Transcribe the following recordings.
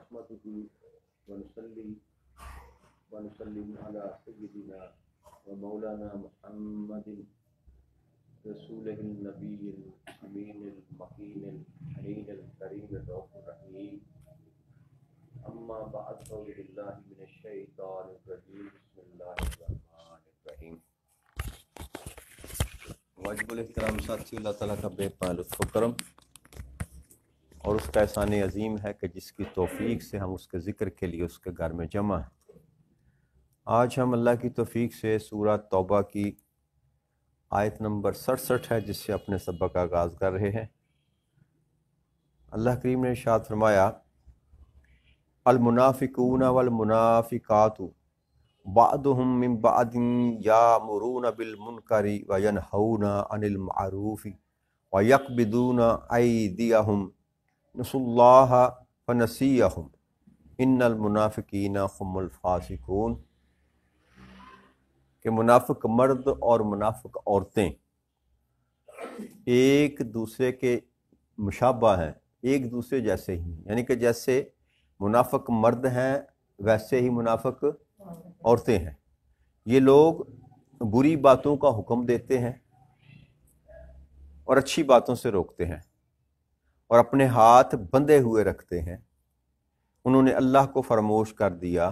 نحمده ونصلي ونسلم على سيدنا ومولانا محمد رسوله النبي الأمين المكين الحنين الكريم الرؤوف الرحيم. أما بعد فأعوذ بالله من الشيطان الرجيم. بسم الله الرحمن الرحيم. واجب الاحترام ساتھی، اللہ تعالیٰ کا بے پناہ لطف و کرم اور اس کا احسان عظیم ہے کہ جس کی توفیق سے ہم اس کے ذکر کے لیے اس کے گھر میں جمع ہیں. آج ہم اللہ کی توفیق سے سورہ توبہ کی آیت نمبر 67 ہے جس سے اپنے سبق کا آغاز کر رہے ہیں. اللہ کریم نے ارشاد فرمایا: المنافقون والمنافقات بعضهم من بعض یامرون بالمنکر وینہون عن المعروف ویقبضون ایدیہم نسوا اللہ فنسیہم ان المنافقین هم الفاسقون. کہ منافق مرد اور منافق عورتیں ایک دوسرے کے مشابہ ہیں، ایک دوسرے جیسے ہی، یعنی کہ جیسے منافق مرد ہیں ویسے ہی منافق عورتیں ہیں. یہ لوگ بری باتوں کا حکم دیتے ہیں اور اچھی باتوں سے روکتے ہیں اور اپنے ہاتھ بندھے ہوئے رکھتے ہیں. انہوں نے اللہ کو فراموش کر دیا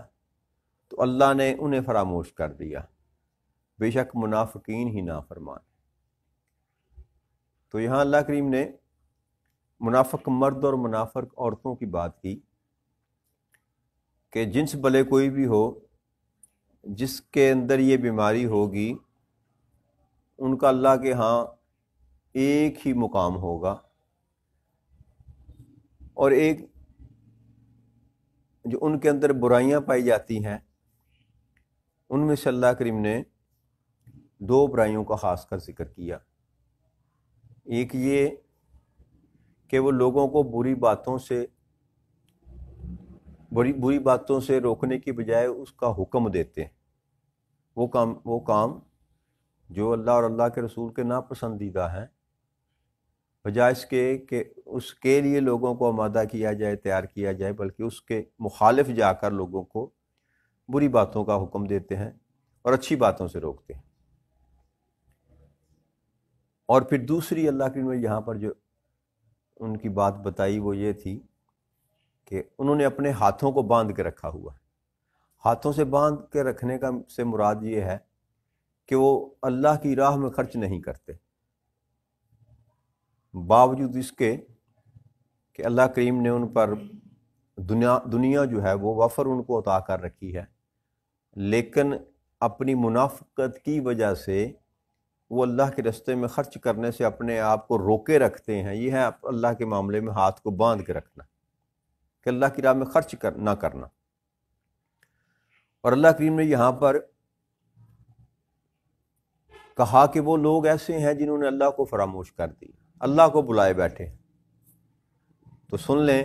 تو اللہ نے انہیں فراموش کر دیا. بے شک منافقین ہی نافرمان. تو یہاں اللہ کریم نے منافق مرد اور منافق عورتوں کی بات کی کہ جنس بھلے کوئی بھی ہو، جس کے اندر یہ بیماری ہوگی ان کا اللہ کے ہاں ایک ہی مقام ہوگا، اور ایک جو ان کے اندر برائیاں پائی جاتی ہیں ان میں سے اللہ کریم نے دو برائیوں کا خاص کر ذکر کیا. ایک یہ کہ وہ لوگوں کو بری باتوں سے روکنے کی بجائے اس کا حکم دیتے ہیں. وہ کام جو اللہ اور اللہ کے رسول کے ناپسندیدہ ہیں، بجائے اس کے کہ اس کے لیے لوگوں کو آمادہ کیا جائے، تیار کیا جائے، بلکہ اس کے مخالف جا کر لوگوں کو بری باتوں کا حکم دیتے ہیں اور اچھی باتوں سے روکتے ہیں. اور پھر دوسری اللہ کی نے یہاں پر جو ان کی بات بتائی وہ یہ تھی کہ انہوں نے اپنے ہاتھوں کو باندھ کے رکھا ہوا ہے. ہاتھوں سے باندھ کے رکھنے کا سے مراد یہ ہے کہ وہ اللہ کی راہ میں خرچ نہیں کرتے، باوجود اس کے کہ اللہ کریم نے ان پر دنیا جو ہے وہ وفر ان کو عطا کر رکھی ہے، لیکن اپنی منافقت کی وجہ سے وہ اللہ کے راستے میں خرچ کرنے سے اپنے آپ کو روکے رکھتے ہیں. یہ ہے اللہ کے معاملے میں ہاتھ کو باندھ کے رکھنا، کہ اللہ کی راہ میں خرچ نہ کرنا. اور اللہ کریم نے یہاں پر کہا کہ وہ لوگ ایسے ہیں جنہوں نے اللہ کو فراموش کر دیا، اللہ کو بلائے بیٹھے. تو سن لیں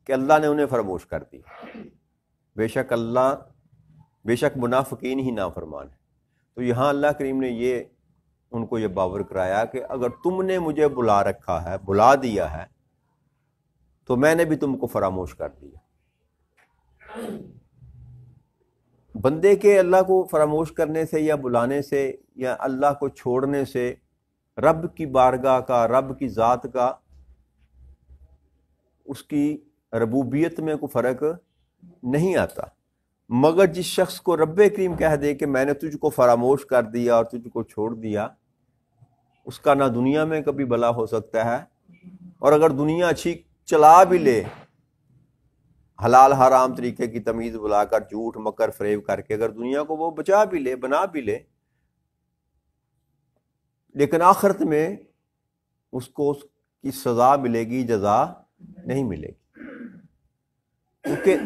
کہ اللہ نے انہیں فراموش کر دیا. بے شک منافقین ہی نافرمان ہیں. تو یہاں اللہ کریم نے ان کو یہ باور کرایا کہ اگر تم نے مجھے بلا رکھا ہے، بلا دیا ہے، تو میں نے بھی تم کو فراموش کر دیا. بندے کے اللہ کو فراموش کرنے سے یا بلانے سے یا اللہ کو چھوڑنے سے رب کی بارگاہ کا، رب کی ذات کا، اس کی ربوبیت میں کوئی فرق نہیں آتا. مگر جس شخص کو رب کریم کہہ دے کہ میں نے تجھ کو فراموش کر دیا اور تجھ کو چھوڑ دیا، اس کا نہ دنیا میں کبھی بھلا ہو سکتا ہے، اور اگر دنیا اچھی چلا بھی لے، حلال حرام طریقے کی تمیز بلا کر، جھوٹ مکر فریب کر کے اگر دنیا کو وہ بچا بھی لے، بنا بھی لے، لیکن آخرت میں اس کو اس کی سزا ملے گی، جزا نہیں ملے گی. کیونکہ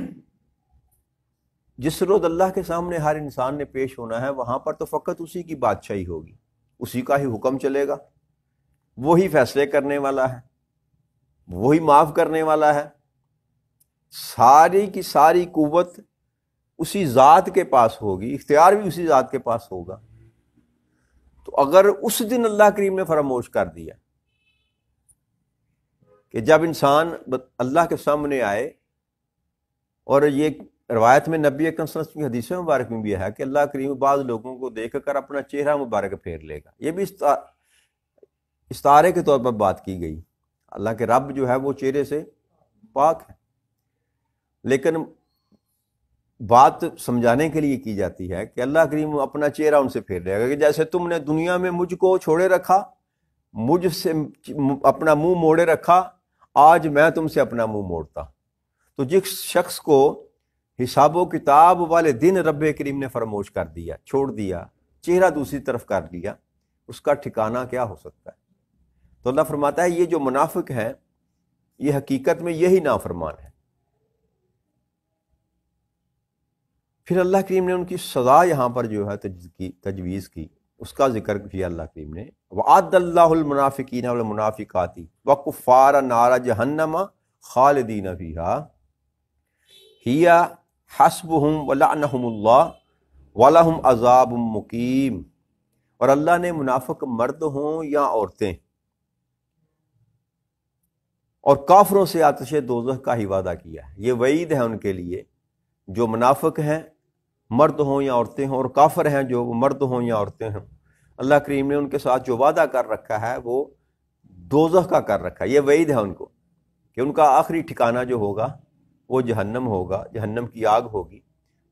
جس روز اللہ کے سامنے ہر انسان نے پیش ہونا ہے، وہاں پر تو فقط اسی کی بادشاہی ہوگی، اسی کا ہی حکم چلے گا، وہی فیصلے کرنے والا ہے، وہی معاف کرنے والا ہے. ساری کی ساری قوت اسی ذات کے پاس ہوگی، اختیار بھی اسی ذات کے پاس ہوگا. تو اگر اس دن اللہ کریم نے فراموش کر دیا کہ جب انسان اللہ کے سامنے آئے اور یہ روایت میں نبی اکرم صلی اللہ علیہ وسلم کی حدیث مبارک میں بھی ہے کہ اللہ کریم بعض لوگوں کو دیکھ کر اپنا چہرہ مبارک پھیر لے گا. یہ بھی استعارے کے طور پر بات کی گئی. اللہ کے رب جو ہے وہ چہرے سے پاک ہے، لیکن بات سمجھانے کے لیے کی جاتی ہے کہ اللہ کریم اپنا چہرہ ان سے پھیر لے گا کہ جیسے تم نے دنیا میں مجھ کو چھوڑے رکھا، مجھ سے اپنا منہ موڑے رکھا، آج میں تم سے اپنا منہ موڑتا. تو جس شخص کو حساب و کتاب والے دن رب کریم نے فراموش کر دیا، چھوڑ دیا، چہرہ دوسری طرف کر لیا، اس کا ٹھکانہ کیا ہو سکتا ہے؟ تو اللہ فرماتا ہے یہ جو منافق ہیں یہ حقیقت میں یہی نافرمان ہے. پھر اللہ کریم نے ان کی سزا یہاں پر جو ہے تجویز کی، اس کا ذکر کیا اللہ کریم نے. وَعَدَّ اللَّهُ الْمُنَافِقِينَ وَالْمُنَافِقَاتِ وَكُفَّارَ نَارَ جَهَنَّمَ خَالِدِينَ فِيهَا هِيَ حَسْبُهُمْ وَلَعْنَهُمُ اللَّهُ وَلَهُمْ عَذَابٌ مُقِيمٌ. اور اللہ نے منافق مرد ہوں یا عورتیں اور کافروں سے آتش دوزخ کا ہی وعدہ کیا ہے. یہ وعید ہے ان کے لیے جو منافق ہیں، مرد ہوں یا عورتیں ہوں، اور کافر ہیں جو مرد ہوں یا عورتیں ہوں. اللہ کریم نے ان کے ساتھ جو وعدہ کر رکھا ہے وہ دوزخ کا کر رکھا ہے. یہ وعید ہے ان کو کہ ان کا آخری ٹھکانہ جو ہوگا وہ جہنم ہوگا، جہنم کی آگ ہوگی.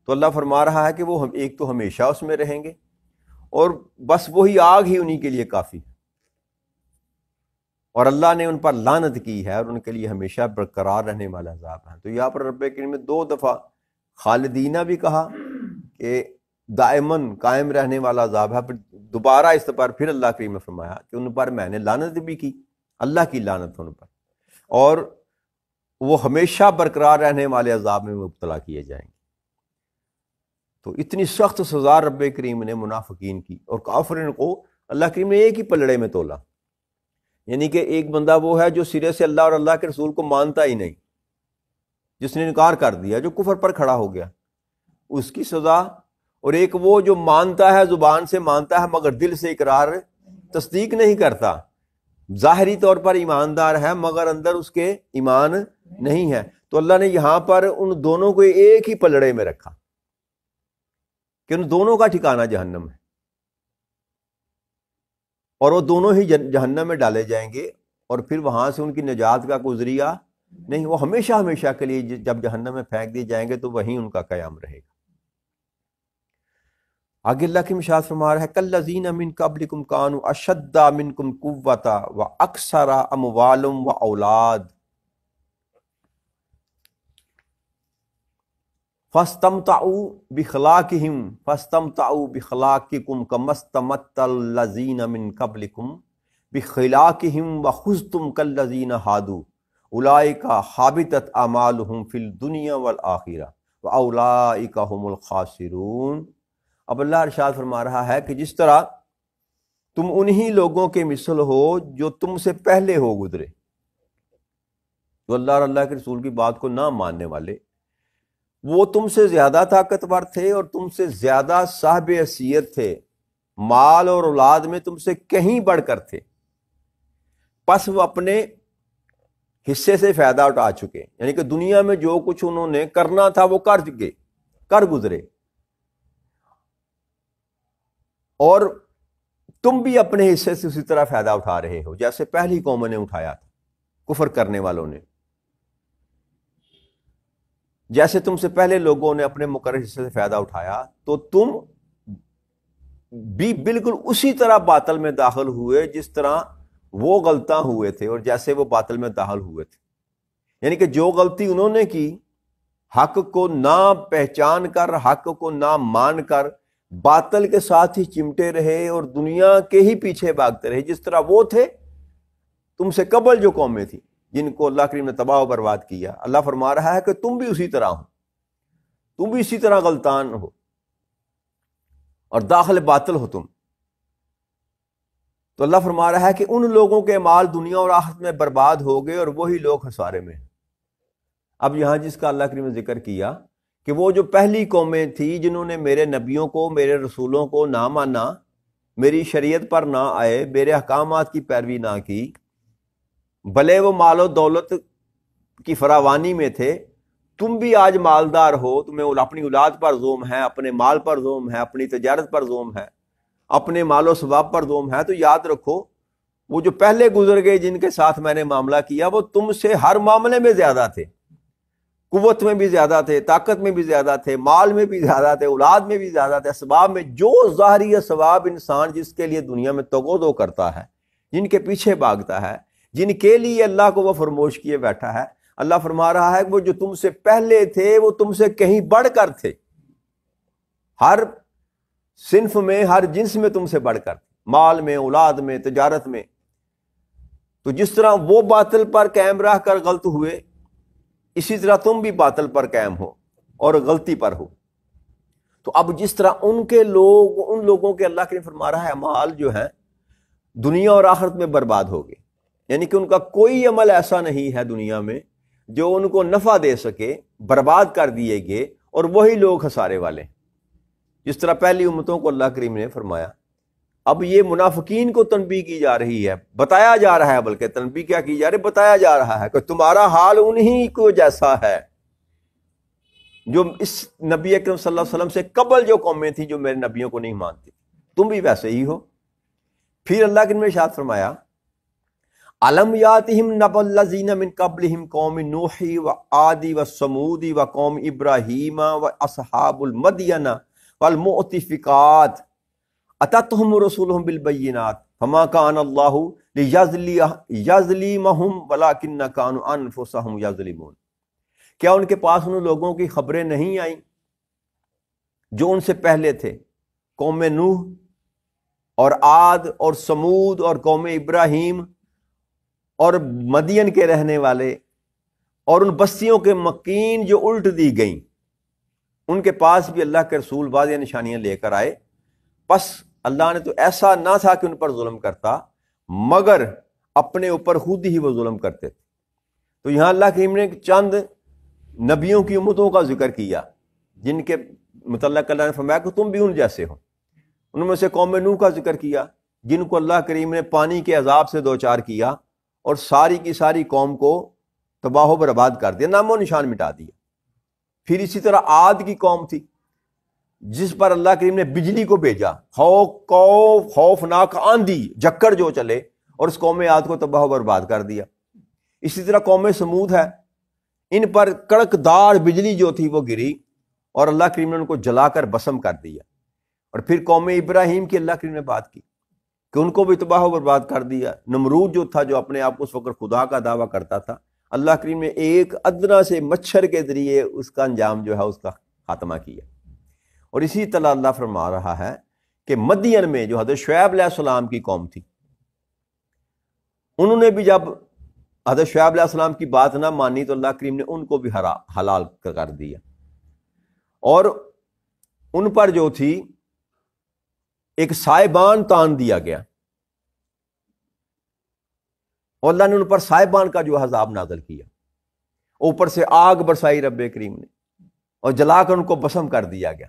تو اللہ فرما رہا ہے کہ وہ ایک تو ہمیشہ اس میں رہیں گے، اور بس وہی آگ ہی انہی کے لیے کافی ہے. اور اللہ نے ان پر لعنت کی ہے اور ان کے لیے ہمیشہ برقرار رہنے والا عذاب ہے. تو یہاں پر رب کریم نے 2 دفعہ خالدینہ بھی کہا کہ دائماً قائم رہنے والا عذاب ہے، پھر دوبارہ اس پر پھر اللہ کریم نے فرمایا کہ ان پر میں نے لعنت بھی کی، اللہ کی لعنت ان پر، اور وہ ہمیشہ برقرار رہنے والے عذاب میں مبتلا کیے جائیں گے. تو اتنی سخت سزا رب کریم نے منافقین کی، اور کافرین کو اللہ کریم نے ایک ہی پلڑے میں تولا. یعنی کہ ایک بندہ وہ ہے جو سرے سے اللہ اور اللہ کے رسول کو مانتا ہی نہیں، جس نے انکار کر دیا، جو کفر پر کھڑا ہو گیا، اس کی سزا. اور ایک وہ جو مانتا ہے، زبان سے مانتا ہے مگر دل سے اقرار تصدیق نہیں کرتا، ظاہری طور پر ایماندار ہے مگر اندر اس کے ایمان نہیں ہے. تو اللہ نے یہاں پر ان دونوں کو ایک ہی پلڑے میں رکھا کہ ان دونوں کا ٹھکانہ جہنم ہے، اور وہ دونوں ہی جہنم میں ڈالے جائیں گے، اور پھر وہاں سے ان کی نجات کا کوئی ذریعہ نہیں. وہ ہمیشہ ہمیشہ کے لیے جب جہنم میں پھینک دیے جائیں گے تو وہیں ان کا قیام رہے گا. آگے اللہ کی ارشاد فرما رہا ہے کالذین من قبلکم کانوا اشد منکم قوۃ واکثر اموال واولاد فاستمتعوا بخلاقکم کما استمتع الذین من قبلکم بخلاقہم وخذتم کالذین ہادوا اولئک حبطت اعمالہم فی الدنیا والآخرہ واولئک هم الخاسرون. اب اللہ ارشاد فرما رہا ہے کہ جس طرح تم انہی لوگوں کے مثل ہو جو تم سے پہلے ہو گزرے، جو اللہ اور اللہ کے رسول کی بات کو نہ ماننے والے، وہ تم سے زیادہ طاقتور تھے اور تم سے زیادہ صاحب حیثیت تھے، مال اور اولاد میں تم سے کہیں بڑھ کر تھے، پس وہ اپنے حصے سے فائدہ اٹھا چکے. یعنی کہ دنیا میں جو کچھ انہوں نے کرنا تھا وہ کر گزرے، اور تم بھی اپنے حصے سے اسی طرح فائدہ اٹھا رہے ہو جیسے پہلی قوموں نے اٹھایا تھا، کفر کرنے والوں نے. جیسے تم سے پہلے لوگوں نے اپنے مقرر حصے سے فائدہ اٹھایا، تو تم بھی بالکل اسی طرح باطل میں داخل ہوئے جس طرح وہ غلطاں ہوئے تھے اور جیسے وہ باطل میں داخل ہوئے تھے. یعنی کہ جو غلطی انہوں نے کی، حق کو نہ پہچان کر، حق کو نہ مان کر باطل کے ساتھ ہی چمٹے رہے اور دنیا کے ہی پیچھے بھاگتے رہے، جس طرح وہ تھے تم سے قبل جو قومیں تھیں جن کو اللہ کریم نے تباہ و برباد کیا. اللہ فرما رہا ہے کہ تم بھی اسی طرح ہو، تم بھی اسی طرح غلطان ہو اور داخل باطل ہو تم. تو اللہ فرما رہا ہے کہ ان لوگوں کے مال دنیا اور آخرت میں برباد ہو گئے اور وہی لوگ خسارے میں ہیں. اب یہاں جس کا اللہ کریم نے ذکر کیا کہ وہ جو پہلی قومیں تھی جنہوں نے میرے نبیوں کو، میرے رسولوں کو نہ مانا، میری شریعت پر نہ آئے، میرے احکامات کی پیروی نہ کی، بھلے وہ مال و دولت کی فراوانی میں تھے، تم بھی آج مالدار ہو، تمہیں اپنی اولاد پر زوم ہے، اپنے مال پر زوم ہے، اپنی تجارت پر زوم ہے، اپنے مال و ثواب پر زوم ہے، تو یاد رکھو وہ جو پہلے گزر گئے جن کے ساتھ میں نے معاملہ کیا وہ تم سے ہر معاملے میں زیادہ تھے، قوت میں بھی زیادہ تھے، طاقت میں بھی زیادہ تھے، مال میں بھی زیادہ تھے، اولاد میں بھی زیادہ تھے، اسباب میں۔ جو ظاہری اسباب انسان جس کے لیے دنیا میں تگودو کرتا ہے، جن کے پیچھے بھاگتا ہے، جن کے لیے اللہ کو وہ فرموش کیے بیٹھا ہے، اللہ فرما رہا ہے کہ وہ جو تم سے پہلے تھے وہ تم سے کہیں بڑھ کر تھے، ہر صنف میں، ہر جنس میں تم سے بڑھ کر، مال میں، اولاد میں، تجارت میں۔ تو جس طرح وہ باطل پر قائم رہ کر غلط ہوئے، اسی طرح تم بھی باطل پر قائم ہو اور غلطی پر ہو۔ تو اب جس طرح ان لوگوں کے اللہ کے فرما رہا ہے اعمال جو ہیں دنیا اور آخرت میں برباد ہو گئے، یعنی کہ ان کا کوئی عمل ایسا نہیں ہے دنیا میں جو ان کو نفع دے سکے، برباد کر دیے گئے، اور وہی لوگ خسارے والے ہیں۔ جس طرح پہلی امتوں کو اللہ کریم نے فرمایا، اب یہ منافقین کو تنبیہ کی جا رہی ہے، بتایا جا رہا ہے، بلکہ تنبیہ کیا کی جا رہی ہے، بتایا جا رہا ہے کہ تمہارا حال انہی کو جیسا ہے جو اس نبی اکرم صلی اللہ علیہ وسلم سے قبل جو قومیں تھیں جو میرے نبیوں کو نہیں مانتی، تم بھی ویسے ہی ہو۔ پھر اللہ کے نے ارشاد فرمایا، الم یاتہم نبأ الذین من قبلہم قوم نوح وعاد وثمود وقوم ابراہیم واصحاب المدین والمؤتفقات اتتہم رسولہم بالبینات فما کان اللہ لیظلمہم ولکن کانوا انفسہم یظلمون۔ کیا ان کے پاس ان لوگوں کی خبریں نہیں آئیں جو ان سے پہلے تھے، قوم نوح اور عاد اور سمود اور قوم ابراہیم اور مدین کے رہنے والے، اور ان بستیوں کے مکین جو الٹ دی گئیں، ان کے پاس بھی اللہ کے رسول واضح نشانیاں لے کر آئے، پس اللہ نے تو ایسا نہ تھا کہ ان پر ظلم کرتا، مگر اپنے اوپر خود ہی وہ ظلم کرتے تھے۔ تو یہاں اللہ کریم نے چند نبیوں کی امتوں کا ذکر کیا جن کے متعلق اللہ نے فرمایا کہ تم بھی ان جیسے ہو۔ ان میں سے قوم نوح کا ذکر کیا جن کو اللہ کریم نے پانی کے عذاب سے دوچار کیا اور ساری کی ساری قوم کو تباہ و برباد کر دیا، نام و نشان مٹا دیا۔ پھر اسی طرح عاد کی قوم تھی جس پر اللہ کریم نے بجلی کو بھیجا، خوفناک آندھی جکڑ جو چلے، اور اس قوم عاد کو تباہ و برباد کر دیا۔ اسی طرح قوم سمود ہے، ان پر کڑک دار بجلی جو تھی وہ گری اور اللہ کریم نے ان کو جلا کر بسم کر دیا۔ اور پھر قوم ابراہیم کی اللہ کریم نے بات کی کہ ان کو بھی تباہ و برباد کر دیا۔ نمرود جو تھا، جو اپنے آپ کو اس وقت خدا کا دعویٰ کرتا تھا، اللہ کریم نے ایک ادنا سے مچھر کے ذریعے اس کا انجام جو ہے اس کا خاتمہ کیا۔ اور اسی طرح اللہ فرما رہا ہے کہ مدین میں جو حضرت شعیب علیہ السلام کی قوم تھی، انہوں نے بھی جب حضرت شعیب علیہ السلام کی بات نہ مانی تو اللہ کریم نے ان کو بھی حلال کر دیا، اور ان پر جو تھی ایک سائبان تان دیا گیا، اور اللہ نے ان پر سائبان کا جو عذاب نازل کیا، اوپر سے آگ برسائی رب کریم نے اور جلا کر ان کو بسم کر دیا گیا۔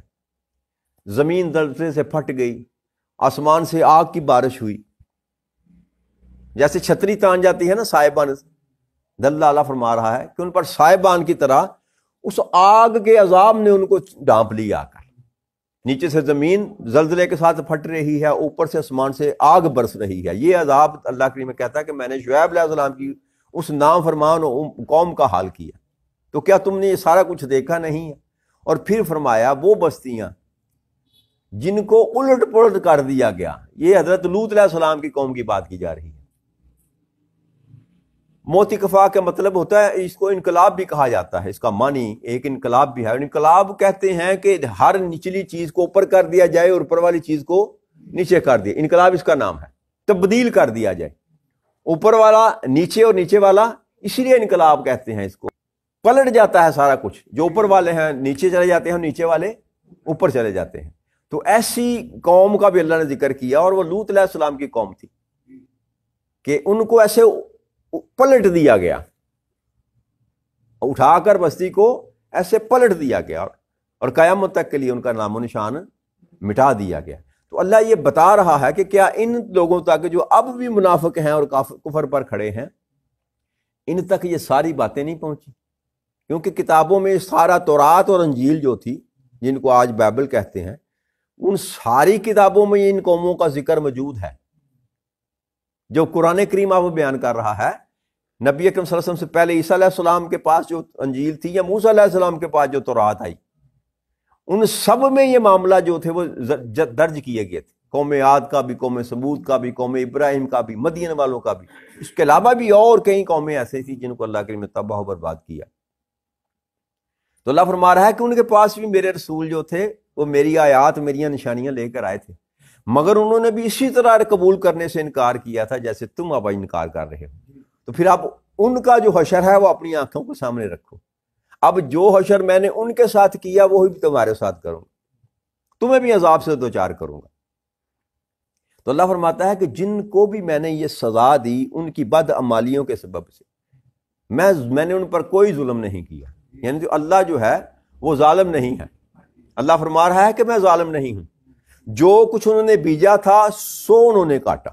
زمین زلزلے سے پھٹ گئی، آسمان سے آگ کی بارش ہوئی، جیسے چھتری تان جاتی ہے نا سائبان، اللہ فرما رہا ہے کہ ان پر سائبان کی طرح اس آگ کے عذاب نے ان کو ڈانپ لیا، آ کر نیچے سے زمین زلزلے کے ساتھ پھٹ رہی ہے، اوپر سے آسمان سے آگ برس رہی ہے۔ یہ عذاب اللہ کریم کہتا ہے کہ میں نے شعیب علیہ السلام کی اس نام فرمان قوم کا حال کیا، تو کیا تم نے یہ سارا کچھ دیکھا نہیں ہے؟ اور پھر فرمایا وہ بستیاں جن کو الٹ پلٹ کر دیا گیا، یہ حضرت لوط علیہ السلام کی قوم کی بات کی جا رہی ہے۔ موت کفا کا مطلب ہوتا ہے، اس کو انقلاب بھی کہا جاتا ہے، اس کا معنی ایک انقلاب بھی ہے۔ انقلاب کہتے ہیں کہ ہر نچلی چیز کو اوپر کر دیا جائے اور اوپر والی چیز کو نیچے کر دیا، انقلاب اس کا نام ہے، تبدیل کر دیا جائے، اوپر والا نیچے اور نیچے والا، اسی لیے انقلاب کہتے ہیں اس کو۔ پلٹ جاتا ہے سارا کچھ، جو اوپر والے ہیں نیچے چلے جاتے ہیں، نیچے والے اوپر چلے جاتے ہیں۔ تو ایسی قوم کا بھی اللہ نے ذکر کیا، اور وہ لوط علیہ السلام کی قوم تھی کہ ان کو ایسے پلٹ دیا گیا، اٹھا کر بستی کو ایسے پلٹ دیا گیا، اور قیامت تک کے لیے ان کا نام و نشان مٹا دیا گیا۔ تو اللہ یہ بتا رہا ہے کہ کیا ان لوگوں تک جو اب بھی منافق ہیں اور کفر پر کھڑے ہیں، ان تک یہ ساری باتیں نہیں پہنچی کیونکہ کتابوں میں سارا تورات اور انجیل جو تھی، جن کو آج بائبل کہتے ہیں، ان ساری کتابوں میں ان قوموں کا ذکر موجود ہے۔ جو قرآن کریم آپ بیان کر رہا ہے، نبی اکرم صلی اللہ علیہ وسلم سے پہلے عیسیٰ علیہ السلام کے پاس جو انجیل تھی یا موسیٰ علیہ السلام کے پاس جو تورات آئی، ان سب میں یہ معاملہ جو تھے وہ درج کیے گئے تھے، قوم عاد کا بھی، قوم سمود کا بھی، قوم ابراہیم کا بھی، مدین والوں کا بھی، اس کے علاوہ بھی اور کئی قومیں ایسے تھیں جن کو اللہ کریم نے تباہ و برباد کیا۔ تو اللہ فرما رہا ہے کہ ان کے پاس بھی میرے رسول جو تھے وہ میری آیات، میری نشانیاں لے کر آئے تھے، مگر انہوں نے بھی اسی طرح قبول کرنے سے انکار کیا تھا جیسے تم اب انکار کر رہے ہو۔ تو پھر اب ان کا جو حشر ہے وہ اپنی آنکھوں کے سامنے رکھو۔ اب جو حشر میں نے ان کے ساتھ کیا وہی بھی تمہارے ساتھ کروں گا، تمہیں بھی عذاب سے دوچار کروں گا۔ تو اللہ فرماتا ہے کہ جن کو بھی میں نے یہ سزا دی ان کی بد عمالیوں کے سبب سے، میں نے ان پر کوئی ظلم نہیں کیا، یعنی جو اللہ جو ہے وہ ظالم نہیں ہے۔ اللہ فرما رہا ہے کہ میں ظالم نہیں ہوں، جو کچھ انہوں نے بیجا تھا سو انہوں نے کاٹا۔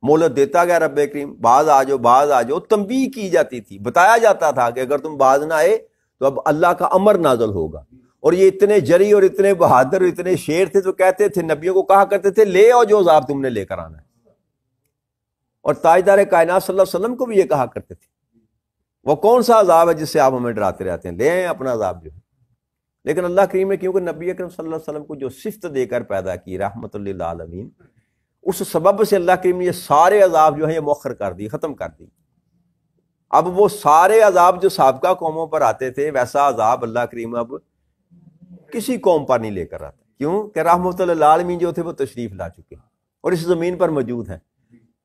مہلت دیتا گیا رب کریم، باز آ جاؤ، تنبیہ کی جاتی تھی، بتایا جاتا تھا کہ اگر تم باز نہ آئے تو اب اللہ کا امر نازل ہوگا۔ اور یہ اتنے جری اور اتنے بہادر اور اتنے شیر تھے تو کہتے تھے، نبیوں کو کہا کرتے تھے لے آؤ جو عذاب تم نے لے کر آنا ہے۔ اور تاجدار کائنات صلی اللہ علیہ وسلم کو بھی یہ کہا کرتے تھے، وہ کون سا عذاب ہے جس سے آپ ہمیں ڈراتے رہتے ہیں، لے آئیں اپنا عذاب جو ہے۔ لیکن اللہ کریم نے کیونکہ نبی اکرم صلی اللہ علیہ وسلم کو جو صفت دے کر پیدا کی، رحمت للعالمین، اس سبب سے اللہ کریم نے یہ سارے عذاب جو ہیں یہ مؤخر کر دی، ختم کر دی۔ اب وہ سارے عذاب جو سابقہ قوموں پر آتے تھے ویسا عذاب اللہ کریم اب کسی قوم پر نہیں لے کر آتا، کیوں کہ رحمت للعالمین جو تھے وہ تشریف لا چکے اور اس زمین پر موجود ہیں۔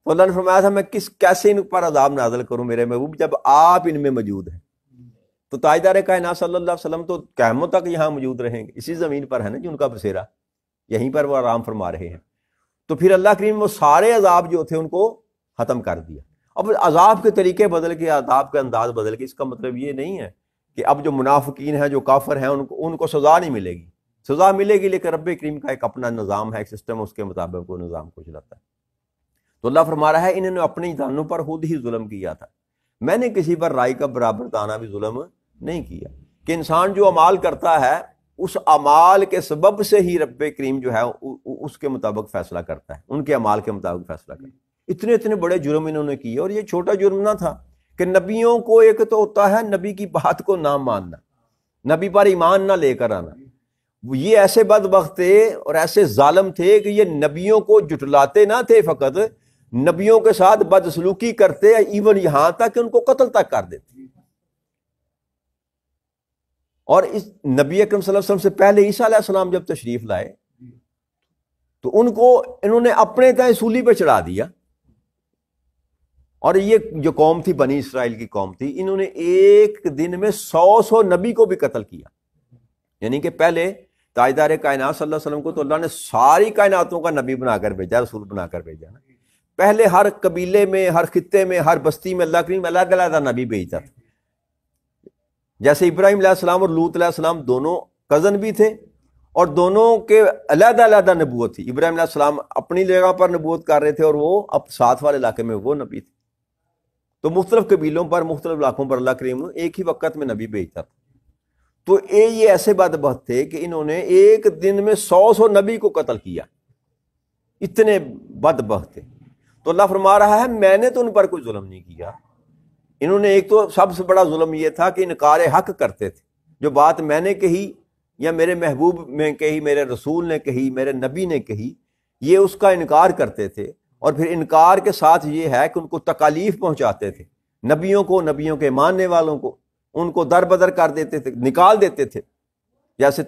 تو اللہ نے فرمایا تھا میں کیسے ان پر عذاب نازل کروں میرے محبوب جب آپ ان میں موجود ہیں۔ تو تاجدار کائنات صلی اللہ علیہ وسلم تو قیامت تک یہاں موجود رہیں گے، اسی زمین پر ہے نا جن کا بسیرا، یہیں پر وہ آرام فرما رہے ہیں۔ تو پھر اللہ کریم وہ سارے عذاب جو تھے ان کو ختم کر دیا۔ اب عذاب کے طریقے بدل کے، عذاب کے انداز بدل کے، اس کا مطلب یہ نہیں ہے کہ اب جو منافقین ہیں، جو کافر ہیں، ان کو سزا نہیں ملے گی، سزا ملے گی، لیکن رب کریم کا ایک اپنا نظام ہے، ایک سسٹم، اس کے مطابق وہ نظام کو چلاتا ہے۔ تو اللہ فرما رہا ہے انہوں نے اپنی جانوں پر خود ہی ظلم کیا تھا، میں نے کسی پر رائی کا برابر دانہ بھی ظلم نہیں کیا۔ کہ انسان جو اعمال کرتا ہے اس اعمال کے سبب سے ہی رب کریم جو ہے اس کے مطابق فیصلہ کرتا ہے، ان کے اعمال کے مطابق فیصلہ کرتا ہے۔ اتنے بڑے جرم انہوں نے کیے، اور یہ چھوٹا جرم نہ تھا کہ نبیوں کو ایک تو ہوتا ہے نبی کی بات کو نہ ماننا، نبی پر ایمان نہ لے کر آنا۔ یہ ایسے بدبخت تھے اور ایسے ظالم تھے کہ یہ نبیوں کو جھٹلاتے نہ تھے، فقط نبیوں کے ساتھ بدسلوکی کرتے، ایون یہاں تک کہ ان کو قتل تک کر دیتے۔ اور اس نبی اکرم صلی اللہ علیہ وسلم سے پہلے عیسیٰ علیہ السلام جب تشریف لائے تو ان کو انہوں نے اپنے تئیں سولی پہ چڑھا دیا۔ اور یہ جو قوم تھی، بنی اسرائیل کی قوم تھی، انہوں نے ایک دن میں 100 نبی کو بھی قتل کیا۔ یعنی کہ پہلے تاجدار کائنات صلی اللہ علیہ وسلم کو تو اللہ نے ساری کائناتوں کا نبی بنا کر بھیجا، رسول بنا کر بھیجا نا۔ پہلے ہر قبیلے میں، ہر خطے میں، ہر بستی میں اللہ کریم الگ الگ نبی بھیجتا تھا۔ جیسے ابراہیم علیہ السلام اور لوط علیہ السلام دونوں کزن بھی تھے، اور دونوں کے علیحدہ علیحدہ نبوت تھی۔ ابراہیم علیہ السلام اپنی جگہ پر نبوت کر رہے تھے اور وہ اب ساتھ والے علاقے میں وہ نبی تھے۔ تو مختلف قبیلوں پر، مختلف علاقوں پر اللہ کریم ایک ہی وقت میں نبی بھیجتا تھا۔ تو یہ ایسے بدبخت تھے کہ انہوں نے ایک دن میں 100 نبی کو قتل کیا، اتنے بدبخت تھے۔ تو اللہ فرما رہا ہے میں نے تو ان پر کوئی ظلم نہیں کیا۔ انہوں نے ایک تو سب سے بڑا ظلم یہ تھا کہ انکار حق کرتے تھے، جو بات میں نے کہی یا میرے محبوب نے کہی، میرے رسول نے کہی، میرے نبی نے کہی، یہ اس کا انکار کرتے تھے۔ اور پھر انکار کے ساتھ یہ ہے کہ ان کو تکالیف پہنچاتے تھے، نبیوں کو، نبیوں کے ماننے والوں کو، ان کو در بدر کر دیتے تھے، نکال دیتے تھے۔ جیسے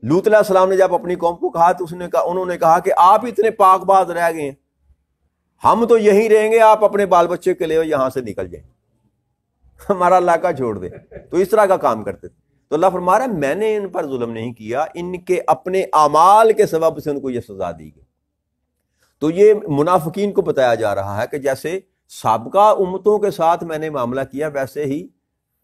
لوط علیہ السلام نے جب اپنی قوم کو کہا تو انہوں نے کہا کہ آپ اتنے پاک باز رہ گئے ہیں، ہم تو یہیں رہیں گے، آپ اپنے بال بچے کے لیے یہاں سے نکل جائیں، ہمارا علاقہ چھوڑ دیں۔ تو اس طرح کا کام کرتے تھے۔ تو اللہ فرما رہا ہے میں نے ان پر ظلم نہیں کیا، ان کے اپنے اعمال کے سبب سے ان کو یہ سزا دی گئی۔ تو یہ منافقین کو بتایا جا رہا ہے کہ جیسے سابقہ امتوں کے ساتھ میں نے معاملہ کیا ویسے ہی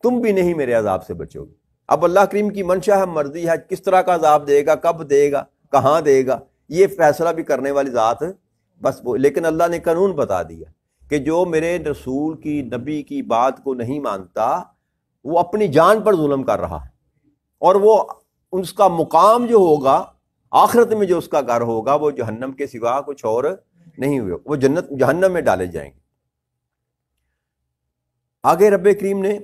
تم بھی نہیں میرے عذاب سے بچو گے۔ اب اللہ کریم کی منشا ہے، مرضی ہے، کس طرح کا عذاب دے گا، کب دے گا، کہاں دے گا، یہ فیصلہ بھی کرنے والی ذات بس وہ۔ لیکن اللہ نے قانون بتا دیا کہ جو میرے رسول کی، نبی کی بات کو نہیں مانتا وہ اپنی جان پر ظلم کر رہا ہے، اور وہ اس کا مقام جو ہوگا آخرت میں، جو اس کا گھر ہوگا، وہ جہنم کے سوا کچھ اور نہیں ہوئے، وہ جہنم میں ڈالے جائیں گے۔ آگے رب کریم نے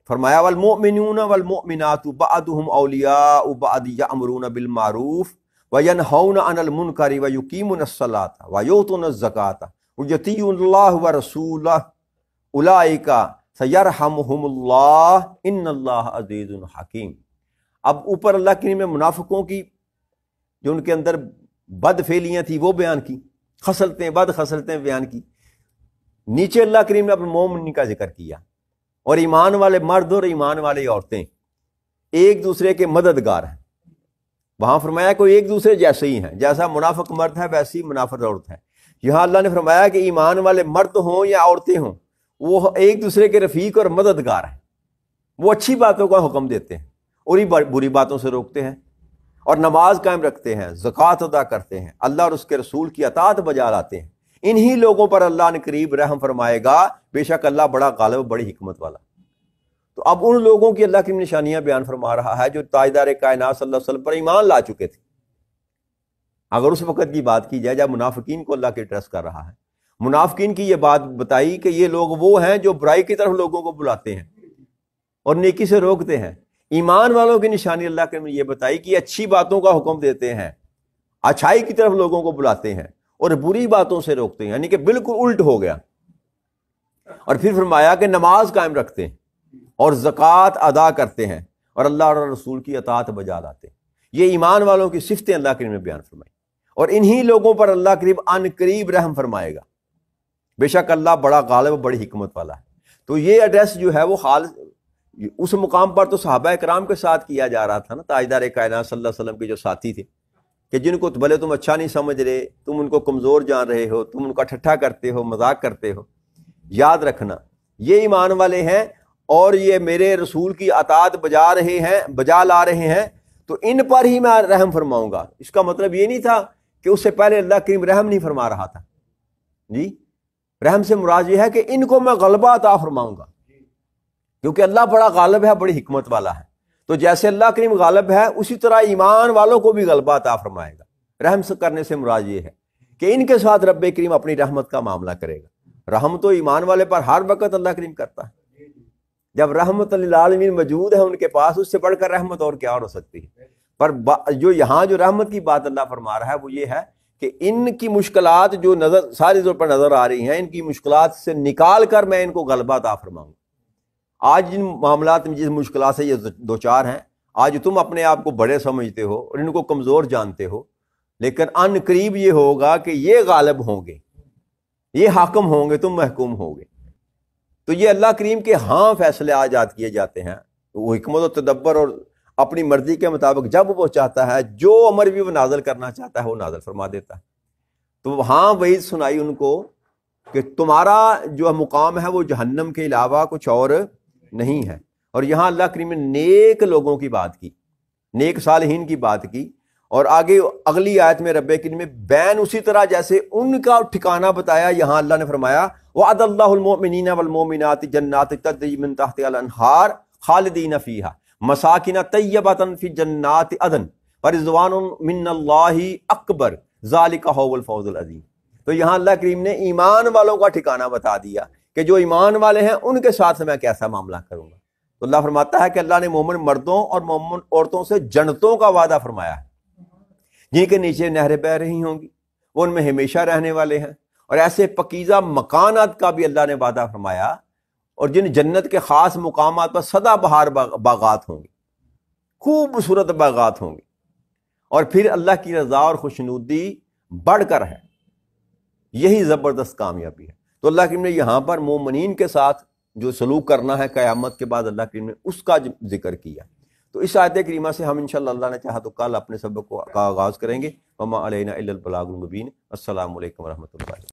فرمایا والمؤمنون والمؤمنات بعضهم اولیاء بعض یأمرون بالمعروف وینہون عن المنکر ویقیمون الصلاۃ ویؤتون الزکاۃ ویطیعون اللہ ورسولہ اولئک سیرحمہم اللہ ان اللہ عزیز حکیم۔ اب اوپر اللہ کریم نے منافقوں کی جو ان کے اندر بد فعلیاں تھیں وہ بیان کی، خصلتیں، بد خصلتیں بیان کی۔ نیچے اللہ کریم نے اپنے مومنین کا ذکر کیا، اور ایمان والے مرد اور ایمان والی عورتیں ایک دوسرے کے مددگار ہیں۔ وہاں فرمایا کوئی ایک دوسرے جیسے ہی ہیں، جیسا منافق مرد ہے ویسی منافق عورت ہے۔ یہاں اللہ نے فرمایا کہ ایمان والے مرد ہوں یا عورتیں ہوں، وہ ایک دوسرے کے رفیق اور مددگار ہیں، وہ اچھی باتوں کا حکم دیتے ہیں اور بری باتوں سے روکتے ہیں، اور نماز قائم رکھتے ہیں، زکوٰۃ ادا کرتے ہیں، اللہ اور اس کے رسول کی اطاعت بجا لاتے ہیں۔ انہی لوگوں پر اللہ نے قریب رحم فرمائے گا، بے شک اللہ بڑا غالب، بڑی حکمت والا۔ تو اب ان لوگوں کی اللہ کی نشانیاں بیان فرما رہا ہے جو تاجدار کائنات صلی اللہ علیہ وسلم پر ایمان لا چکے تھے۔ اگر اس وقت کی بات کی جائے جب منافقین کو اللہ کے ایڈریس کر رہا ہے، منافقین کی یہ بات بتائی کہ یہ لوگ وہ ہیں جو برائی کی طرف لوگوں کو بلاتے ہیں اور نیکی سے روکتے ہیں۔ ایمان والوں کی نشانی اللہ کے نے یہ بتائی کہ یہ اچھی باتوں کا حکم دیتے ہیں، اچھائی کی طرف لوگوں کو بلاتے ہیں اور بری باتوں سے روکتے ہیں، یعنی کہ بالکل الٹ ہو گیا۔ اور پھر فرمایا کہ نماز قائم رکھتے ہیں اور زکوٰۃ ادا کرتے ہیں اور اللہ اور رسول کی اطاعت بجا لاتے ہیں۔ یہ ایمان والوں کی صفتیں اللہ کریم نے بیان فرمائی، اور انہی لوگوں پر اللہ کریم ان قریب رحم فرمائے گا، بے شک اللہ بڑا غالب، بڑی حکمت والا ہے۔ تو یہ ایڈریس جو ہے وہ حال اس مقام پر تو صحابہ کرام کے ساتھ کیا جا رہا تھا نا، تاجدار کائنات صلی اللہ علیہ وسلم کے جو ساتھی تھے، کہ جن کو بھلے تم اچھا نہیں سمجھ رہے، تم ان کو کمزور جان رہے ہو، تم ان کا ٹھٹھا کرتے ہو، مذاق کرتے ہو، یاد رکھنا یہ ایمان والے ہیں اور یہ میرے رسول کی اطاعت بجا لا رہے ہیں، تو ان پر ہی میں رحم فرماؤں گا۔ اس کا مطلب یہ نہیں تھا کہ اس سے پہلے اللہ کریم رحم نہیں فرما رہا تھا، جی رحم سے مراد یہ ہے کہ ان کو میں غلبہ عطا فرماؤں گا، کیونکہ اللہ بڑا غالب ہے، بڑی حکمت والا ہے۔ تو جیسے اللہ کریم غالب ہے، اسی طرح ایمان والوں کو بھی غلبہ عطا فرمائے گا۔ رحم سے کرنے سے مراد یہ ہے کہ ان کے ساتھ رب کریم اپنی رحمت کا معاملہ کرے گا۔ رحم تو ایمان والے پر ہر وقت اللہ کریم کرتا ہے۔ جب رحمت للعالمین موجود ہے ان کے پاس، اس سے بڑھ کر رحمت اور کیا ہو سکتی ہے؟ پر جو یہاں جو رحمت کی بات اللہ فرما رہا ہے وہ یہ ہے کہ ان کی مشکلات جو ساری طور پر نظر آ رہی ہیں، ان کی مشکلات سے نکال کر میں ان کو غلبہ عطا فرماؤں گا۔ آج جن معاملات میں جس مشکلات سے یہ دوچار ہیں، آج تم اپنے آپ کو بڑے سمجھتے ہو اور ان کو کمزور جانتے ہو، لیکن ان قریب یہ ہوگا کہ یہ غالب ہوں گے، یہ حاکم ہوں گے، تم محکوم ہوگے۔ تو یہ اللہ کریم کے ہاں فیصلے آج کیے جاتے ہیں، وہ حکمت و تدبر اور اپنی مرضی کے مطابق جب وہ چاہتا ہے، جو امر بھی وہ نازل کرنا چاہتا ہے وہ نازل فرما دیتا ہے۔ تو وہاں وعید سنائی ان کو کہ تمہارا جو مقام ہے وہ جہنم کے علاوہ کچھ اور نہیں ہے۔ اور یہاں اللہ کریم نے نیک لوگوں کی بات کی، نیک صالحین کی بات کی، اور آگے اگلی آیت میں رب کریم نے بین اسی طرح جیسے ان کا ٹھکانہ بتایا، یہاں اللہ نے فرمایا وعد اللہ المؤمنین والمؤمنات جنات تجری من تحتها الانہار خالدین فیہا مساکن طیبۃ فی جنات عدن ورضوان من اللہ اکبر ذالک هو الفوز العظیم۔ تو یہاں اللہ کریم نے ایمان والوں کا ٹھکانہ بتا دیا کہ جو ایمان والے ہیں ان کے ساتھ میں کیسا معاملہ کروں گا۔ تو اللہ فرماتا ہے کہ اللہ نے مومن مردوں اور مومن عورتوں سے جنتوں کا وعدہ فرمایا ہے، جن کے نیچے نہریں بہہ رہی ہوں گی، وہ ان میں ہمیشہ رہنے والے ہیں، اور ایسے پکیزہ مکانات کا بھی اللہ نے وعدہ فرمایا، اور جن جنت کے خاص مقامات پر سدا بہار باغات ہوں گے، خوبصورت باغات ہوں گے، اور پھر اللہ کی رضا اور خوشنودی بڑھ کر ہے، یہی زبردست کامیابی ہے۔ تو اللہ کریم نے یہاں پر مومنین کے ساتھ جو سلوک کرنا ہے قیامت کے بعد، اللہ کریم نے اس کا ذکر کیا۔ تو اس آیت کریمہ سے ہم انشاءاللہ اللہ نے چاہا تو کل اپنے سبق کا آغاز کریں گے۔ وما علینا الا البلاغ المبین۔ السلام علیکم ورحمۃ اللہ۔